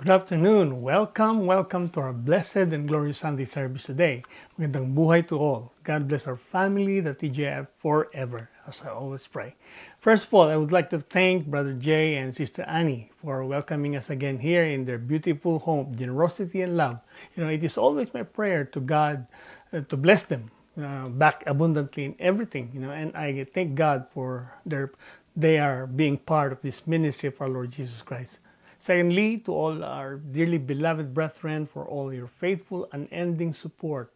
Good afternoon. Welcome to our blessed and glorious Sunday service today. Magandang buhay to all. God bless our family, the TJF forever, as I always pray. First of all, I would like to thank Brother Jay and Sister Annie for welcoming us again here in their beautiful home, generosity and love. It is always my prayer to God to bless them back abundantly in everything. And I thank God for they are being part of this ministry of our Lord Jesus Christ. Secondly, to all our dearly beloved brethren, for all your faithful, unending support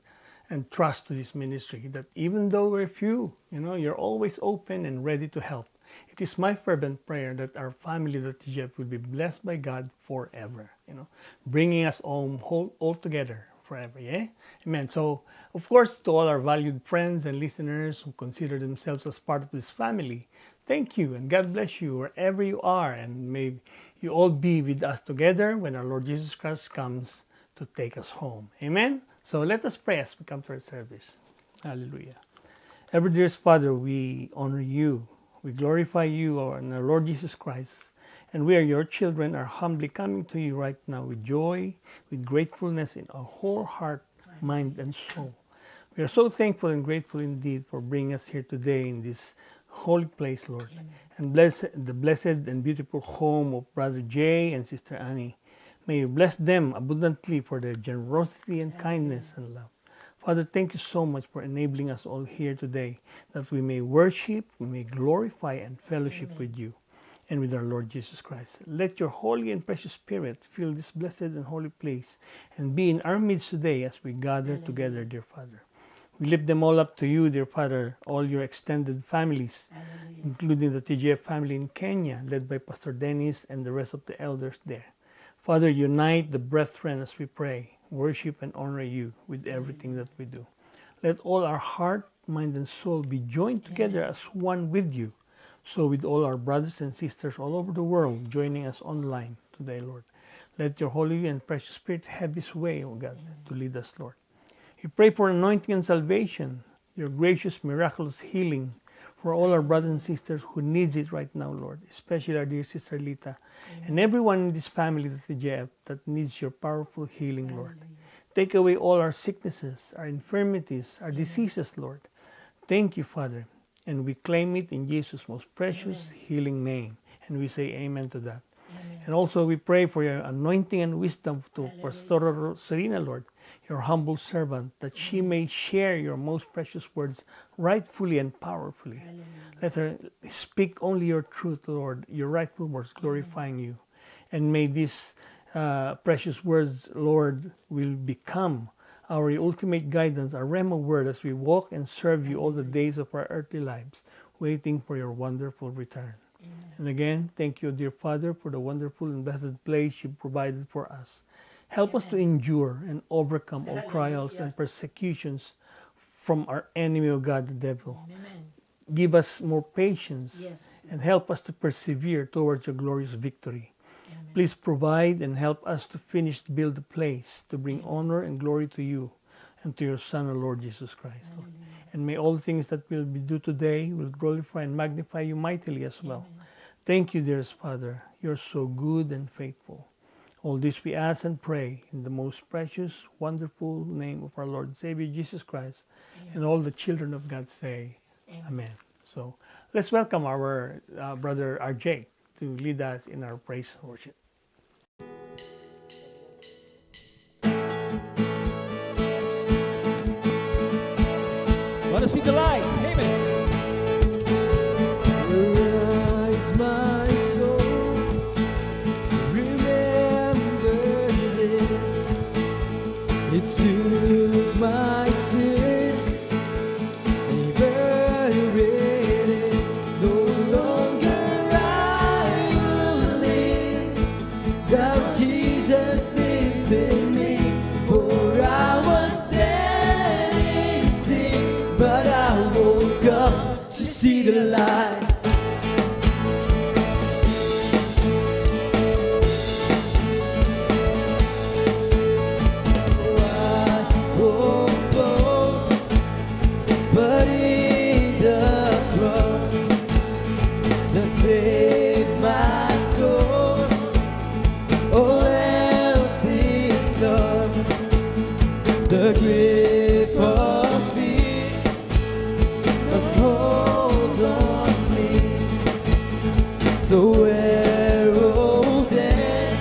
and trust to this ministry, that even though we're few, you're always open and ready to help. It is my fervent prayer that our family, the TGF, will be blessed by God forever, bringing us home all together forever, yeah? Amen. So, of course, to all our valued friends and listeners who consider themselves as part of this family, thank you and God bless you wherever you are, and may you all be with us together when our Lord Jesus Christ comes to take us home. Amen? So let us pray as we come to our service. Hallelujah. Ever dearest Father, we honor you. We glorify you, our Lord Jesus Christ. And we are your children, are humbly coming to you right now with joy, with gratefulness in our whole heart, mind, and soul. We are so thankful and grateful indeed for bringing us here today in this holy place, Lord. Amen. And bless the blessed and beautiful home of Brother Jay and Sister Annie. May you bless them abundantly for their generosity and kindness and love. Father, thank you so much for enabling us all here today, that we may worship, we may glorify and fellowship with you and with our Lord Jesus Christ. Let your holy and precious Spirit fill this blessed and holy place and be in our midst today as we gather together, dear Father. We lift them all up to you, dear Father, all your extended families, including the TGF family in Kenya, led by Pastor Dennis and the rest of the elders there. Father, unite the brethren as we pray, worship and honor you with everything that we do. Let all our heart, mind, and soul be joined together as one with you. So with all our brothers and sisters all over the world joining us online today, Lord, let your holy and precious Spirit have his way, O God, to lead us, Lord. We pray for anointing and salvation, your gracious, miraculous healing for all our brothers and sisters who needs it right now, Lord, especially our dear Sister Lita, and everyone in this family that needs your powerful healing, Lord. Take away all our sicknesses, our infirmities, our diseases, Lord. Thank you, Father, and we claim it in Jesus' most precious healing name, and we say amen to that. And also we pray for your anointing and wisdom to Pastor Serena, Lord, your humble servant, that she may share your most precious words rightfully and powerfully. Let her speak only your truth, Lord, your rightful words, glorifying you. And may these precious words, Lord, will become our ultimate guidance, our Rhema word, as we walk and serve you all the days of our earthly lives, waiting for your wonderful return. And again, thank you, dear Father, for the wonderful and blessed place you provided for us. Help us to endure and overcome all trials and persecutions from our enemy, O God, the devil. Give us more patience and help us to persevere towards your glorious victory. Please provide and help us to finish to build the place to bring honor and glory to you and to your Son, our Lord Jesus Christ, Lord. And may all things that will be do today will glorify and magnify you mightily as well. Thank you, dearest Father. You're so good and faithful. All this we ask and pray in the most precious, wonderful name of our Lord and Savior Jesus Christ. And all the children of God say, Amen. So let's welcome our brother RJ to lead us in our praise and worship. Let us see the light. Amen. Arise, my soul, remember this. It took my sin and buried it. No longer I will live, God Jesus lives in me. For I was dead in sin, but I woke up to see the light. But in the cross that saved my soul, oh, So where, oh then,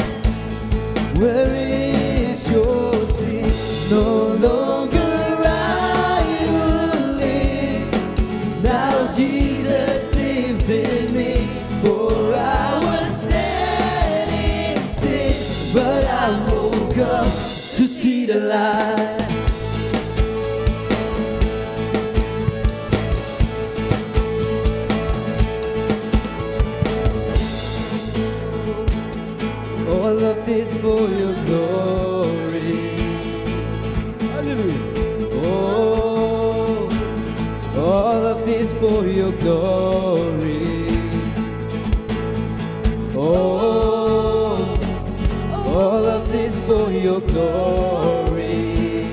where is your sleep? No longer I will live. Now Jesus lives in me. For I was dead in sin, but I woke up to see the light. All of this for your glory. Hallelujah. Oh, all of this for your glory. Oh, all of this for your glory.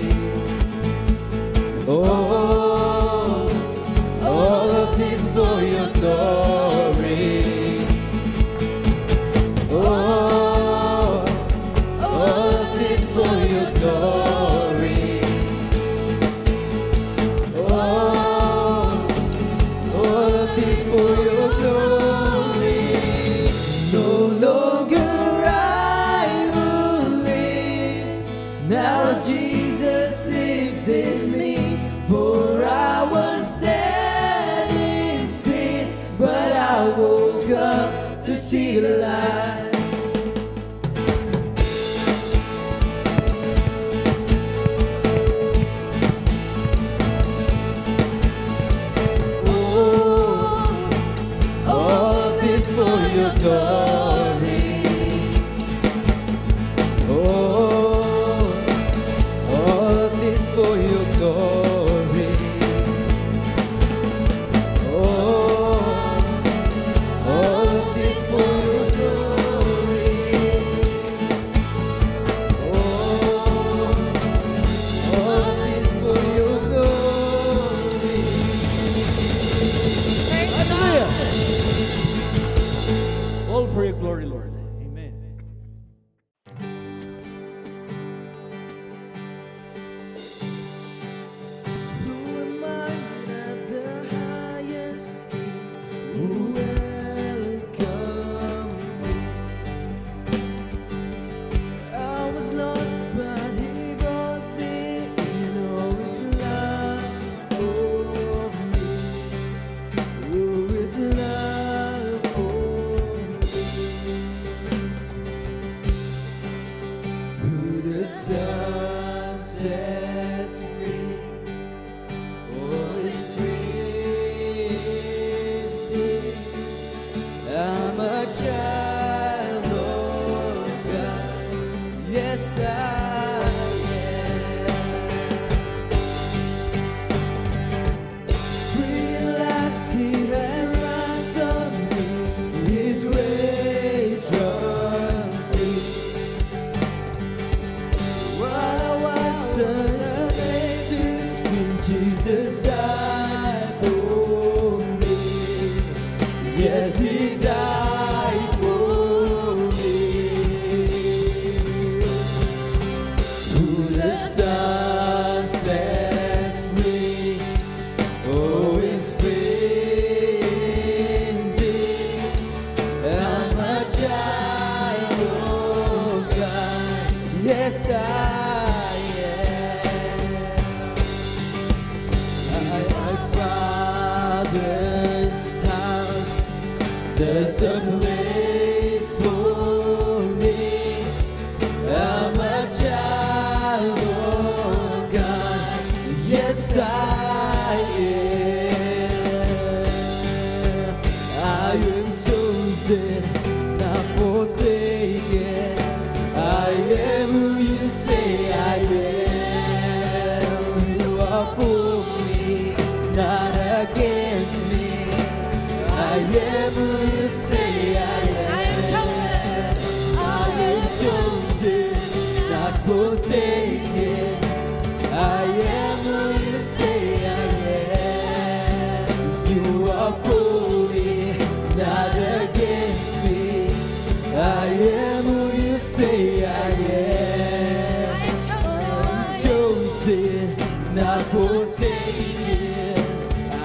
Oh, all of this for your glory. Oh, all of this for your glory. Oh, all of this for your glory. No longer I will live. Now Jesus lives in me. For I was dead in sin, but I woke up to see the light. All of this for your glory. Oh, all of this for your glory. Oh, all of this for your glory. Oh, all of this for your glory. Hallelujah. All for your glory, Lord. Amen. Who am I at the highest? Who welcomed me? I was lost, but He brought me in. Oh, His love for me. Oh, His love for me. Who the Son sets free. All is free indeed. I'm a child of God. Yes, I am. Free at last, He has ransomed me. His grace runs free. While I was a slave to sin, Jesus died for me. Yes, He died for me. Who the Son sets free, oh, is free indeed. I'm a child of God. Yes, I am. My Father's house, there's a place for me. I'm a child of God. Yes, I am. I am chosen, not forsaken. I am who you say I am. You are for me, not against me. I am who you say I am. I am chosen, not forsaken. I am who you say I am. You are for me, not against me. I am who you say I am. I'm chosen, not forsaken.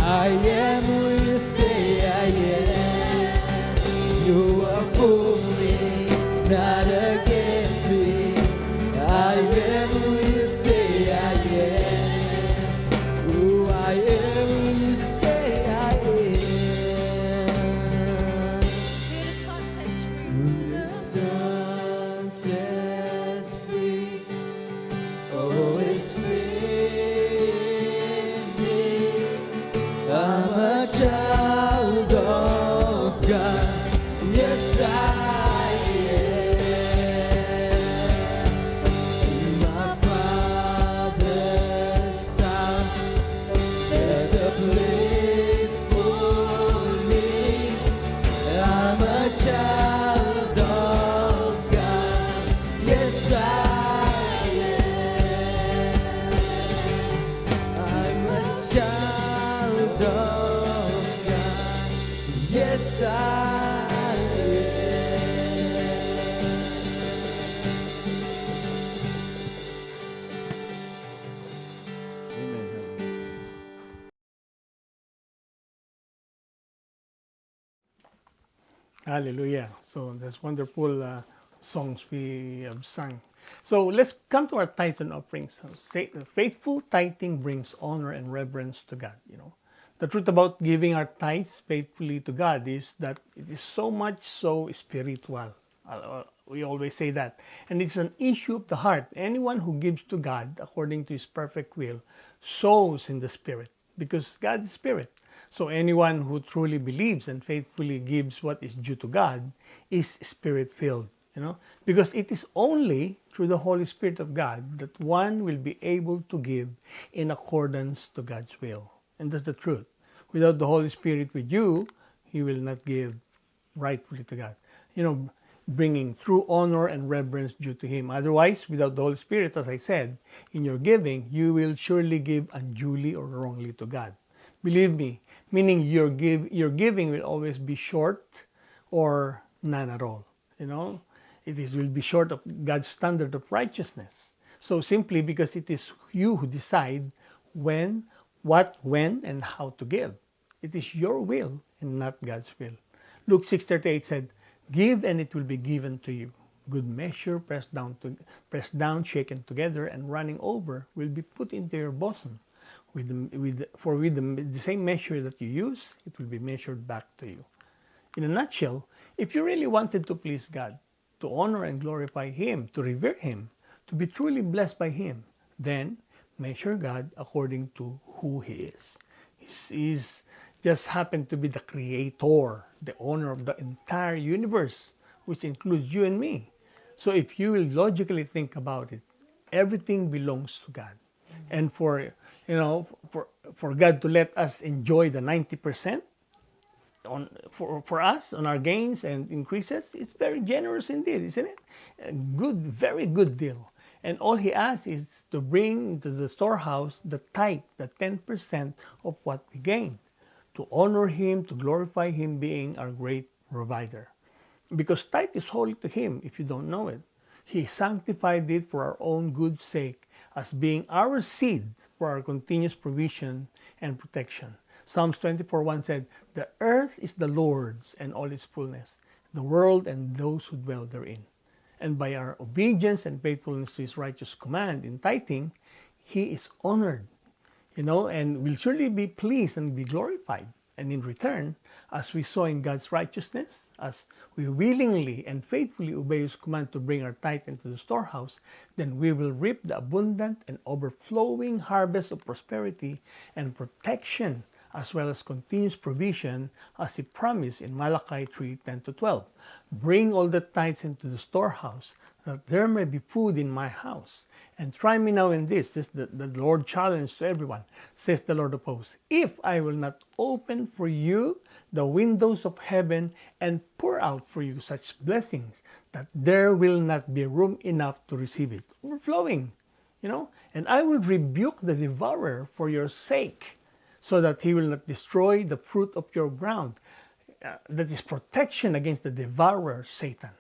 I am who you say I am. You Yes, I am. Amen. Hallelujah. So that's wonderful songs we have sung. So let's come to our tithes and offerings. So, faithful tithing brings honor and reverence to God. The truth about giving our tithes faithfully to God is that it is so much so spiritual. We always say that. And it's an issue of the heart. Anyone who gives to God according to his perfect will sows in the Spirit, because God is Spirit. So anyone who truly believes and faithfully gives what is due to God is Spirit-filled. Because it is only through the Holy Spirit of God that one will be able to give in accordance to God's will. And that's the truth. Without the Holy Spirit with you, you will not give rightfully to God. Bringing true honor and reverence due to Him. Otherwise, without the Holy Spirit, as I said, in your giving, you will surely give unduly or wrongly to God. Believe me, meaning your giving will always be short or none at all. Will be short of God's standard of righteousness. So simply because it is you who decide when, what, when, and how to give. It is your will and not God's will. Luke 6:38 said, "Give and it will be given to you. Good measure, pressed down, shaken together, and running over, will be put into your bosom. With the same measure that you use, it will be measured back to you." In a nutshell, if you really wanted to please God, to honor and glorify Him, to revere Him, to be truly blessed by Him, then measure God according to who He is. He's just happened to be the creator, the owner of the entire universe, which includes you and me. So if you will logically think about it, everything belongs to God. And for God to let us enjoy the 90% for us on our gains and increases, it's very generous indeed, isn't it? A good, very good deal. And all He asks is to bring into the storehouse the tithe, the 10% of what we gain, to honor Him, to glorify Him being our great provider. Because tithe is holy to Him, if you don't know it. He sanctified it for our own good sake, as being our seed for our continuous provision and protection. Psalms 24:1 said, "The earth is the Lord's and all its fullness, the world and those who dwell therein." And by our obedience and faithfulness to His righteous command in tithing, He is honored, and will surely be pleased and be glorified. And in return, as we saw in God's righteousness, as we willingly and faithfully obey His command to bring our tithe into the storehouse, then we will reap the abundant and overflowing harvest of prosperity and protection, as well as continuous provision, as He promised in Malachi 3:10-12. "Bring all the tithes into the storehouse, that there may be food in my house. And try me now in this," the Lord challenge to everyone, says the Lord of hosts, "if I will not open for you the windows of heaven and pour out for you such blessings that there will not be room enough to receive it." Overflowing, "And I will rebuke the devourer for your sake, so that he will not destroy the fruit of your ground." That is protection against the devourer, Satan.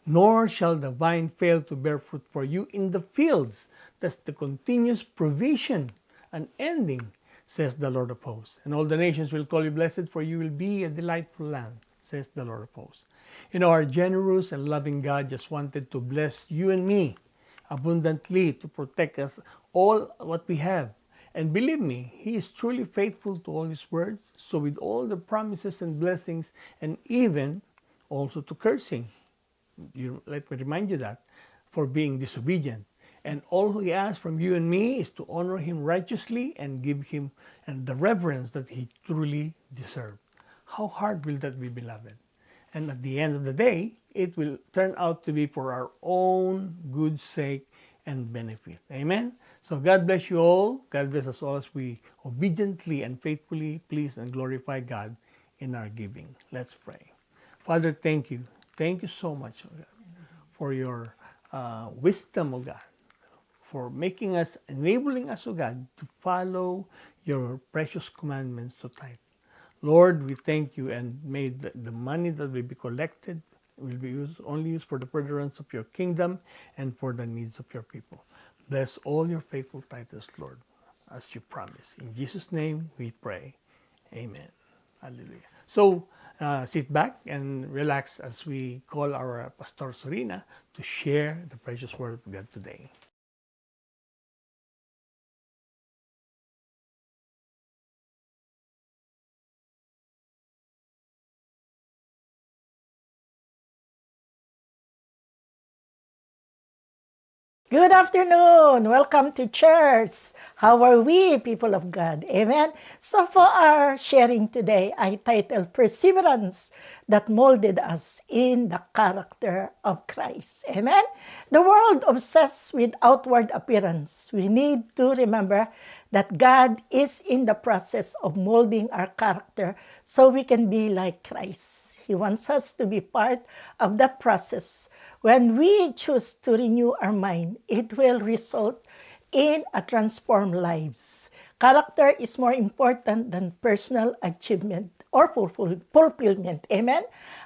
"Nor shall the vine fail to bear fruit for you in the fields." That's the continuous provision, unending, says the Lord of hosts. "And all the nations will call you blessed, for you will be a delightful land," says the Lord of hosts. Our generous and loving God just wanted to bless you and me abundantly, to protect us all what we have. And believe me, He is truly faithful to all His words. So with all the promises and blessings, and even also to cursing, let me remind you that, for being disobedient. And all He asks from you and me is to honor Him righteously and give Him the reverence that He truly deserves. How hard will that be, beloved? And at the end of the day, it will turn out to be for our own good sake and benefit. Amen? So God bless you all. God bless us all as we obediently and faithfully please and glorify God in our giving. Let's pray. Father, thank you. Thank you so much, oh God, for your wisdom, oh God, for enabling us, oh God, to follow your precious commandments to tithe. Lord, we thank you, and may the money that will be collected will be only used for the furtherance of your kingdom and for the needs of your people. Bless all your faithful tithes, Lord, as you promise. In Jesus' name we pray. Amen. Hallelujah. So sit back and relax as we call our Pastor Sorina to share the precious word of God today. Good afternoon. Welcome to church. How are we, people of God? Amen. So for our sharing today, I titled Perseverance that Molded Us in the Character of Christ. Amen. The world obsessed with outward appearance. We need to remember that God is in the process of molding our character so we can be like Christ. He wants us to be part of that process. When we choose to renew our mind, it will result in a transformed lives. Character is more important than personal achievement or fulfillment. Amen?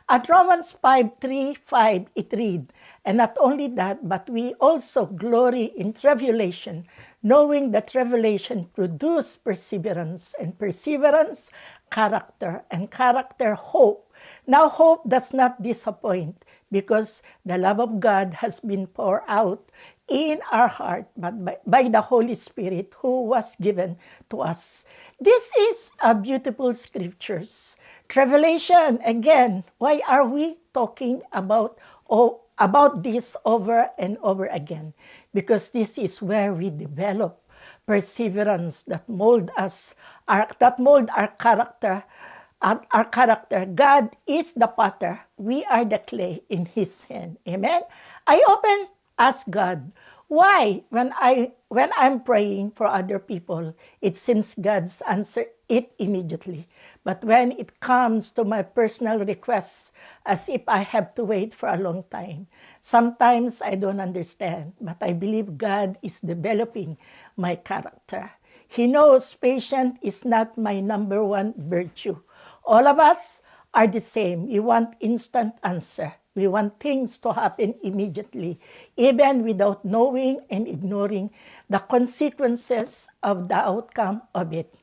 At Romans 5:3-5, it reads, and not only that, but we also glory in tribulation, knowing that tribulation produces perseverance, and perseverance, character, and character, hope. Now, hope does not disappoint because the love of God has been poured out in our heart by the Holy Spirit who was given to us. This is a beautiful scriptures. Tribulation, again, why are we talking about this over and over again? Because this is where we develop perseverance that mold our character. Our character. God is the potter. We are the clay in His hand. Amen? I often ask God, why when I'm praying for other people, it seems God's answer it immediately. But when it comes to my personal requests, as if I have to wait for a long time. Sometimes I don't understand, but I believe God is developing my character. He knows patience is not my number one virtue. All of us are the same. We want instant answer. We want things to happen immediately, even without knowing and ignoring the consequences of the outcome of it.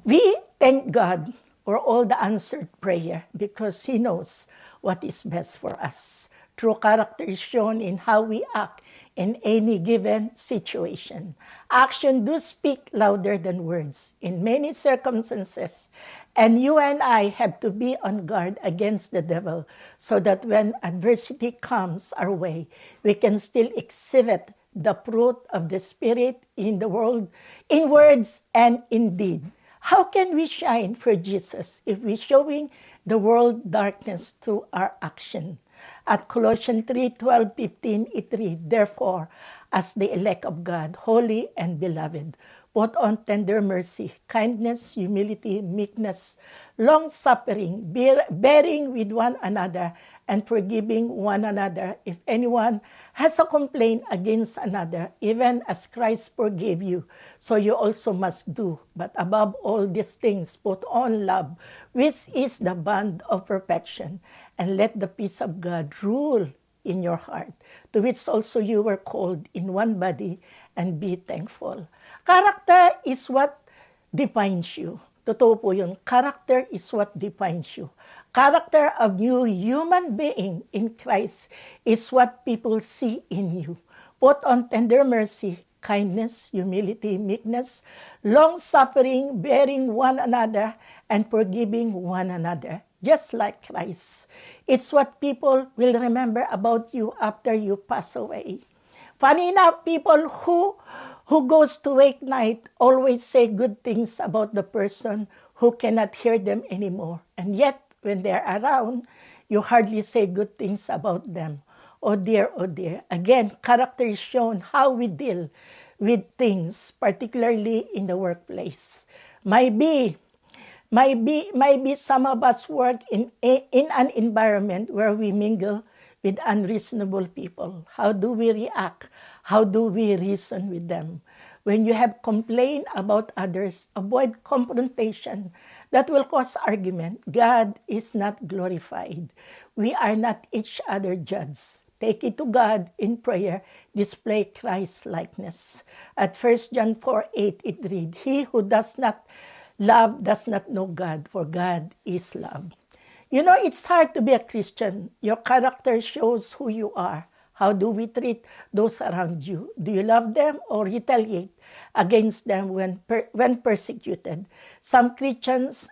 We thank God for all the answered prayer because He knows what is best for us. True character is shown in how we act in any given situation. Action do speak louder than words in many circumstances, and you and I have to be on guard against the devil so that when adversity comes our way, we can still exhibit the fruit of the Spirit in the world, in words and in deed. How can we shine for Jesus if we're showing the world darkness through our action? At Colossians 3:12-15, it reads, therefore, as the elect of God, holy and beloved, put on tender mercy, kindness, humility, meekness, long-suffering, bearing with one another, and forgiving one another. If anyone has a complaint against another, even as Christ forgave you, so you also must do. But above all these things, put on love, which is the bond of perfection, and let the peace of God rule in your heart, to which also you were called in one body, and be thankful. Character is what defines you. Totoo po yun. Character is what defines you. Character of you, human being in Christ, is what people see in you. Put on tender mercy, kindness, humility, meekness, long-suffering, bearing one another, and forgiving one another, just like Christ. It's what people will remember about you after you pass away. Funny enough, people who goes to wake night always say good things about the person who cannot hear them anymore. And yet, when they're around, you hardly say good things about them. Oh dear, oh dear. Again, character is shown how we deal with things, particularly in the workplace. Maybe some of us work in an environment where we mingle with unreasonable people. How do we react? How do we reason with them? When you have complained about others, avoid confrontation. that will cause argument. God is not glorified. We are not each other judges. Take it to God in prayer. Display Christ's likeness. At 1 John 4:8 it reads, He who does not love does not know God, for God is love. You know, it's hard to be a Christian. Your character shows who you are. How do we treat those around you? Do you love them or retaliate against them when persecuted? Some Christians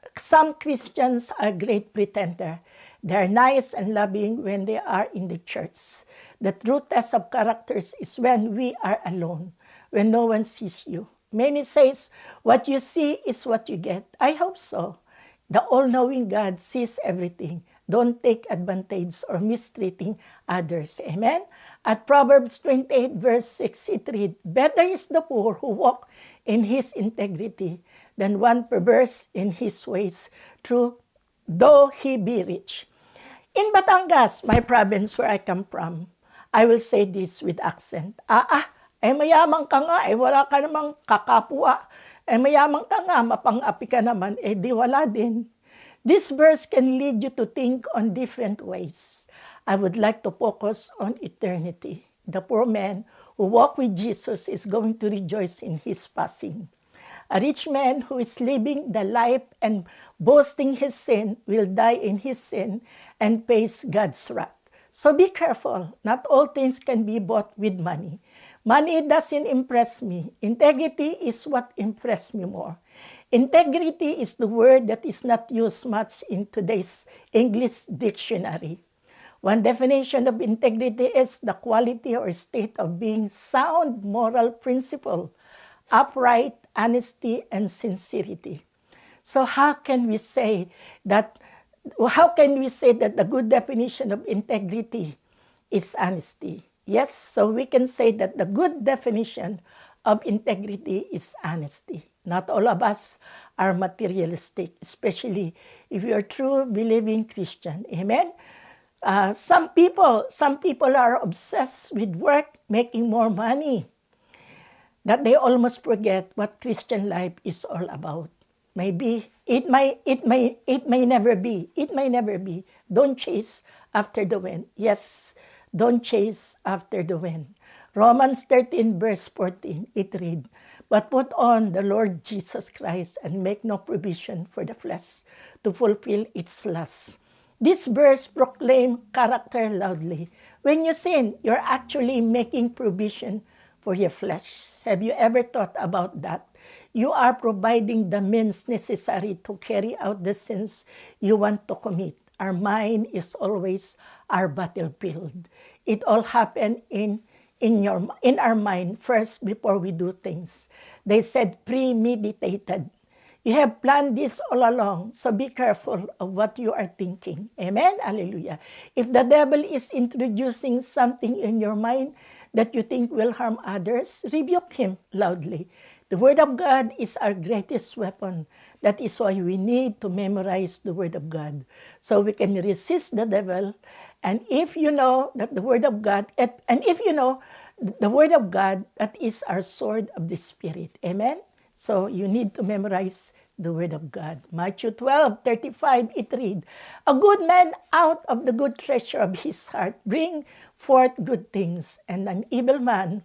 are great pretender. They are nice and loving when they are in the church. The true test of characters is when we are alone, when no one sees you. Many says, what you see is what you get. I hope so. The all-knowing God sees everything. Don't take advantage or mistreating others. Amen? At Proverbs 28 verse 6 it reads, Better is the poor who walk in his integrity than one perverse in his ways, though he be rich. In Batangas, my province where I come from, I will say this with accent. Mayaman ka nga, wala ka namang kakapwa. Mayaman ka nga, mapang-api ka naman, di wala din. This verse can lead you to think on different ways. I would like to focus on eternity. The poor man who walked with Jesus is going to rejoice in his passing. A rich man who is living the life and boasting his sin will die in his sin and face God's wrath. So be careful. Not all things can be bought with money. Money doesn't impress me. Integrity is what impressed me more. Integrity is the word that is not used much in today's English dictionary. One definition of integrity is the quality or state of being sound moral principle, upright, honesty, and sincerity. So how can we say that the good definition of integrity is honesty? Yes, so we can say that the good definition of integrity is honesty. Not all of us are materialistic, especially if you are true believing Christian. Amen? Some people are obsessed with work, making more money, that they almost forget what Christian life is all about. Maybe it may never be. It may never be. Don't chase after the wind. Yes, don't chase after the wind. Romans 13 verse 14, it reads, But put on the Lord Jesus Christ and make no provision for the flesh to fulfill its lusts. This verse proclaims character loudly. When you sin, you're actually making provision for your flesh. Have you ever thought about that? You are providing the means necessary to carry out the sins you want to commit. Our mind is always our battlefield. It all happens in our mind first before we do things. They said premeditated. You have planned this all along, so be careful of what you are thinking. Amen? Hallelujah. If the devil is introducing something in your mind that you think will harm others, rebuke him loudly. The Word of God is our greatest weapon. That is why we need to memorize the Word of God, so we can resist the devil. And if you know that the Word of God, that is our sword of the Spirit. Amen? So you need to memorize the Word of God. Matthew 12:35, it reads, A good man out of the good treasure of his heart bring forth good things, and an evil man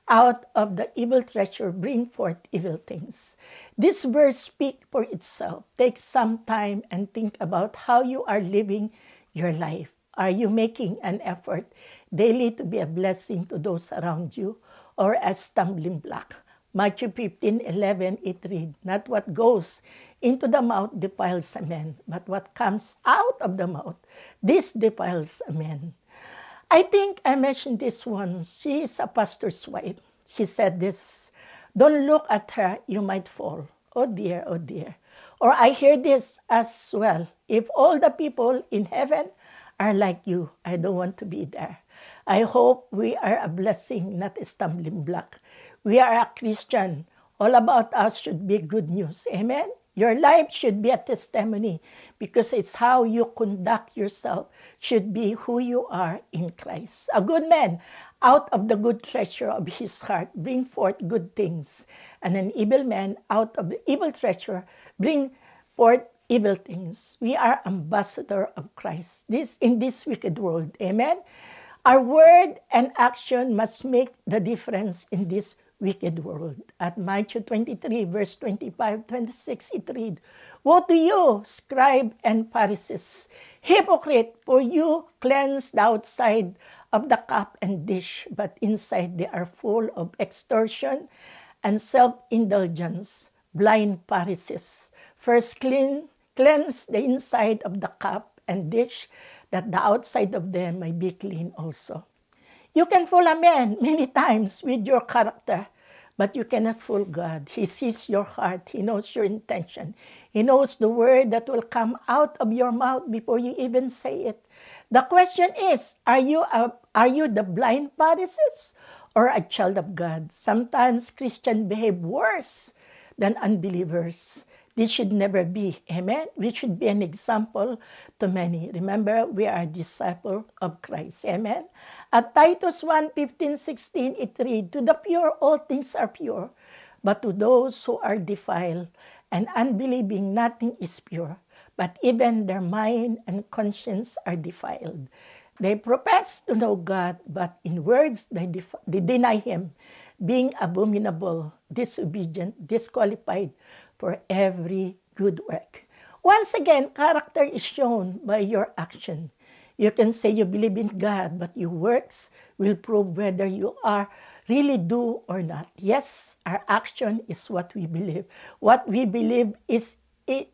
out of the evil treasure bring forth evil things. This verse speaks for itself. Take some time and think about how you are living your life. Are you making an effort daily to be a blessing to those around you, or a stumbling block? Matthew 15:11, it reads, Not what goes into the mouth defiles a man, but what comes out of the mouth, this defiles a man. I think I mentioned this once. She is a pastor's wife. She said this, Don't look at her, you might fall. Oh dear, oh dear. Or I hear this as well. If all the people in heaven are like you, I don't want to be there. I hope we are a blessing, not a stumbling block. We are a Christian. All about us should be good news. Amen? Your life should be a testimony, because it's how you conduct yourself should be who you are in Christ. A good man out of the good treasure of his heart bring forth good things, and an evil man out of the evil treasure bring forth evil things. We are ambassador of Christ in this wicked world. Amen? Our word and action must make the difference in this wicked world. At Matthew 23, verse 25, 26, it reads, Woe to you, scribe and Pharisees, hypocrite, for you cleanse the outside of the cup and dish, but inside they are full of extortion and self-indulgence. Blind Pharisees, first cleanse the inside of the cup and dish, that the outside of them may be clean also. You can fool a man many times with your character, but you cannot fool God. He sees your heart. He knows your intention. He knows the word that will come out of your mouth before you even say it. The question is, are you the blind Pharisees or a child of God? Sometimes Christians behave worse than unbelievers. This should never be. Amen? We should be an example to many. Remember, we are a disciple of Christ. Amen? At Titus 1, 15, 16, it reads, To the pure all things are pure, but to those who are defiled and unbelieving nothing is pure, but even their mind and conscience are defiled. They profess to know God, but in words they deny Him, being abominable, disobedient, disqualified for every good work. Once again, character is shown by your action. You can say you believe in God, but your works will prove whether you are really do or not. Yes, our action is what we believe. What we believe is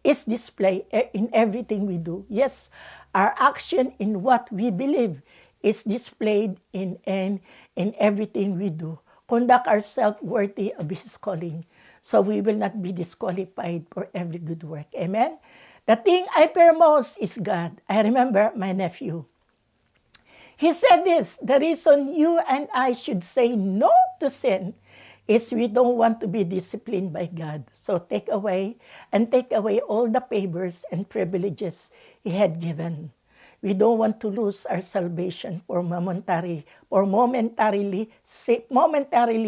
displayed in everything we do. Yes, our action in what we believe is displayed in everything we do. Conduct ourselves worthy of His calling, so we will not be disqualified for every good work. Amen? The thing I fear most is God. I remember my nephew. He said this, the reason you and I should say no to sin is we don't want to be disciplined by God. So take away all the favors and privileges He had given. We don't want to lose our salvation for momentarily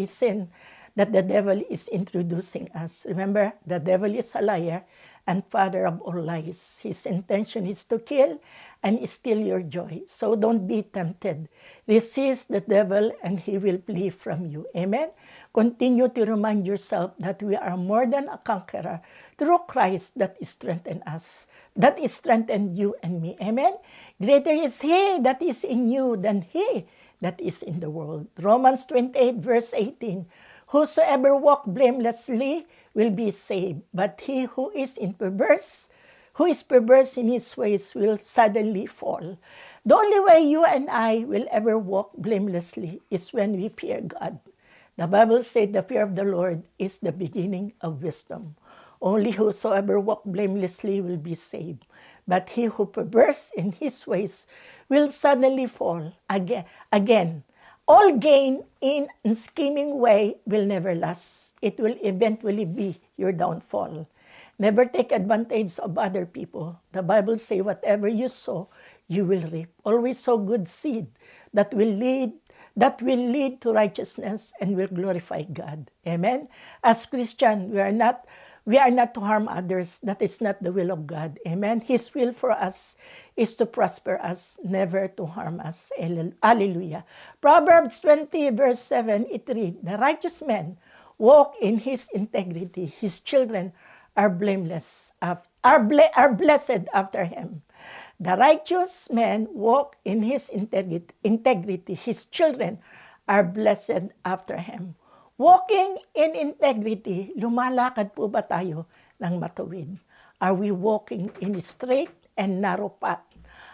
sin that the devil is introducing us. Remember, the devil is a liar and father of all lies. His intention is to kill and steal your joy. So don't be tempted. Resist the devil and he will flee from you. Amen? Continue to remind yourself that we are more than a conqueror through Christ that strengthens us, that strengthens you and me. Amen? Greater is He that is in you than he that is in the world. Romans 28 verse 18. Whosoever walk blamelessly will be saved, but he who is perverse in his ways will suddenly fall. The only way you and I will ever walk blamelessly is when we fear God. The Bible says the fear of the Lord is the beginning of wisdom. Only whosoever walk blamelessly will be saved, but he who perverse in his ways will suddenly fall. Again, all gain in a scheming way will never last. It will eventually be your downfall. Never take advantage of other people. The Bible says, whatever you sow, you will reap. Always sow good seed that will lead to righteousness and will glorify God. Amen? As Christians, we are not to harm others. That is not the will of God. Amen? His will for us is to prosper us, never to harm us. Hallelujah. Proverbs 20 verse 7, it reads, The righteous man walk in his integrity. His children are blameless, are blessed after him. The righteous man walk in his integrity. His children are blessed after him. Walking in integrity, lumalakad po ba tayo ng matuwid? Are we walking in a straight and narrow path?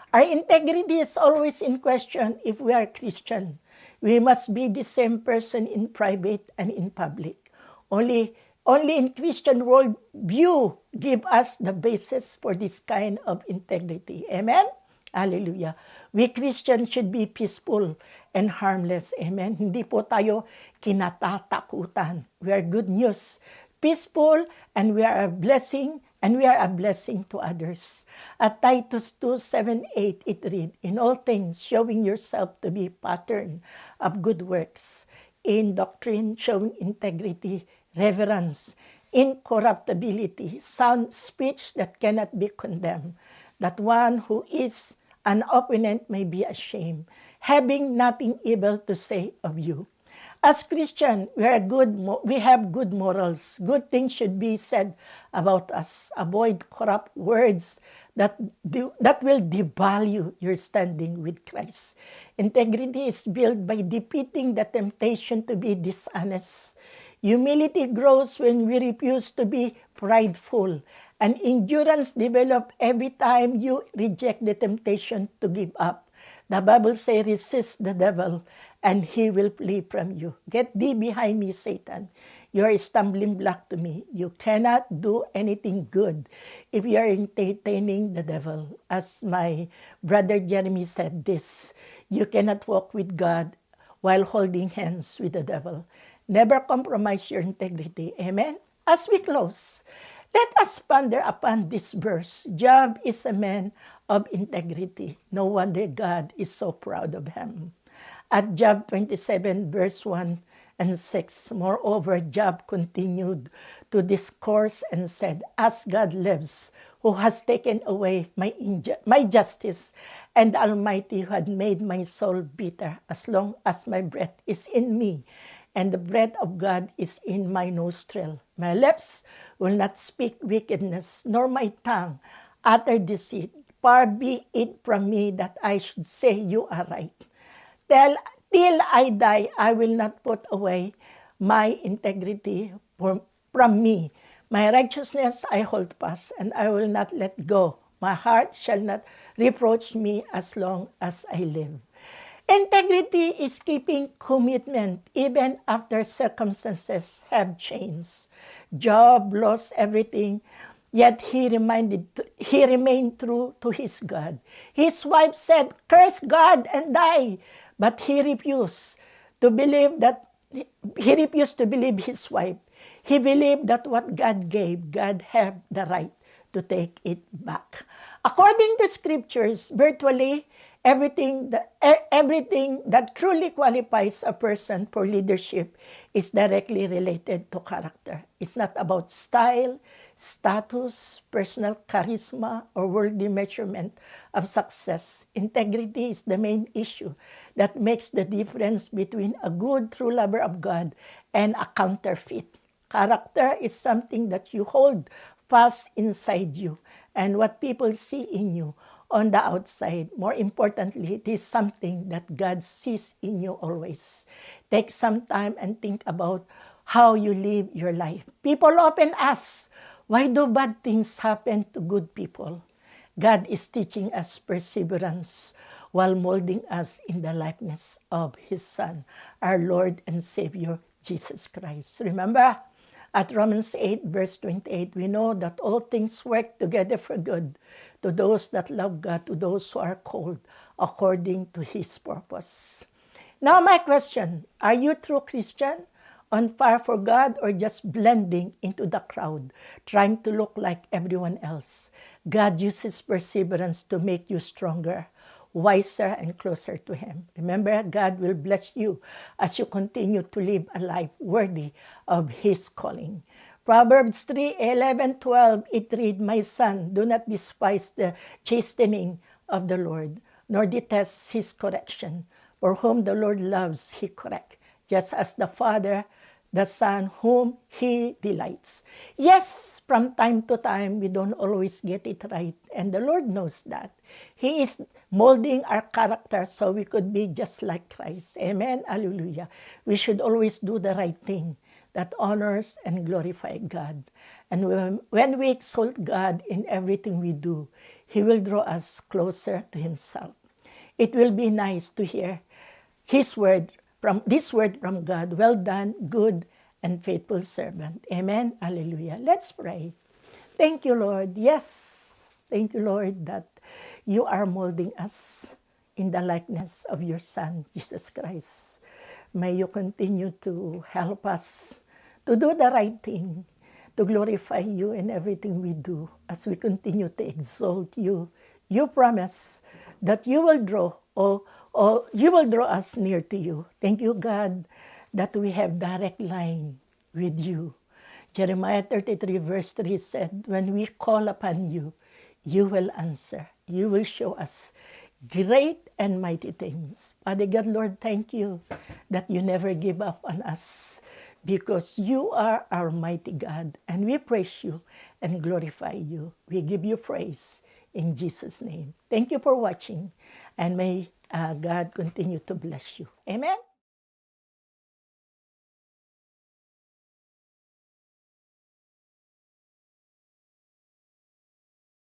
Our integrity is always in question if we are Christian. We must be the same person in private and in public. Only in Christian worldview give us the basis for this kind of integrity. Amen? Hallelujah. We Christians should be peaceful and harmless. Amen? Hindi po tayo kinatatakutan. We are good news. Peaceful, and we are a blessing, to others. At Titus 2, 7, 8, it reads, In all things, showing yourself to be pattern of good works. In doctrine, showing integrity, reverence, incorruptibility, sound speech that cannot be condemned, that one who is an opponent may be ashamed, having nothing evil to say of you. As Christian, we have good morals. Good things should be said about us. Avoid corrupt words that will devalue your standing with Christ. Integrity is built by defeating the temptation to be dishonest. Humility grows when we refuse to be prideful. And endurance develops every time you reject the temptation to give up. The Bible says, resist the devil, and he will flee from you. Get thee behind me, Satan. You are a stumbling block to me. You cannot do anything good if you are entertaining the devil. As my brother Jeremy said this, you cannot walk with God while holding hands with the devil. Never compromise your integrity. Amen? As we close, let us ponder upon this verse. Job is a man of integrity. No wonder God is so proud of him. At Job 27, verse 1 and 6, moreover, Job continued to discourse and said, as God lives, who has taken away my justice, and the Almighty who had made my soul bitter, as long as my breath is in me, and the breath of God is in my nostril. My lips will not speak wickedness, nor my tongue utter deceit. Far be it from me that I should say you are right. Till I die, I will not put away my integrity from me. My righteousness I hold fast, and I will not let go. My heart shall not reproach me as long as I live. Integrity is keeping commitment even after circumstances have changed. Job lost everything, yet he remained true to his God. His wife said, curse God and die. But he refused to believe his wife. He believed that what God gave, God had the right to take it back. According to scriptures, virtually everything that truly qualifies a person for leadership is directly related to character. It's not about style, status, personal charisma, or worldly measurement of success. Integrity is the main issue that makes the difference between a good, true lover of God and a counterfeit. Character is something that you hold fast inside you, and what people see in you on the outside. More importantly, it is something that God sees in you always. Take some time and think about how you live your life. People often ask, why do bad things happen to good people? God is teaching us perseverance while molding us in the likeness of His Son, our Lord and Savior, Jesus Christ. Remember, at Romans 8, verse 28, we know that all things work together for good to those that love God, to those who are called according to His purpose. Now my question, are you a true Christian, on fire for God, or just blending into the crowd, trying to look like everyone else? God uses perseverance to make you stronger, wiser, and closer to Him. Remember, God will bless you as you continue to live a life worthy of His calling. Proverbs 3:11-12, it reads, my son, do not despise the chastening of the Lord, nor detest His correction. For whom the Lord loves, He corrects, just as the Father, the Son, whom He delights. Yes, from time to time, we don't always get it right, and the Lord knows that. He is molding our character so we could be just like Christ. Amen? Hallelujah. We should always do the right thing that honors and glorifies God. And when we exalt God in everything we do, He will draw us closer to Himself. It will be nice to hear this word from God. Well done, good and faithful servant. Amen. Hallelujah. Let's pray. Thank you, Lord. Yes, thank you, Lord, that you are molding us in the likeness of your Son, Jesus Christ. May you continue to help us to do the right thing, to glorify you in everything we do as we continue to exalt you. You promise that you will draw us near to you. Thank you, God, that we have direct line with you. Jeremiah 33 verse 3 said, when we call upon you, you will answer. You will show us great and mighty things. Father God, Lord, thank you that you never give up on us because you are our mighty God, and we praise you and glorify you. We give you praise in Jesus' name. Thank you for watching, and may God continue to bless you. Amen.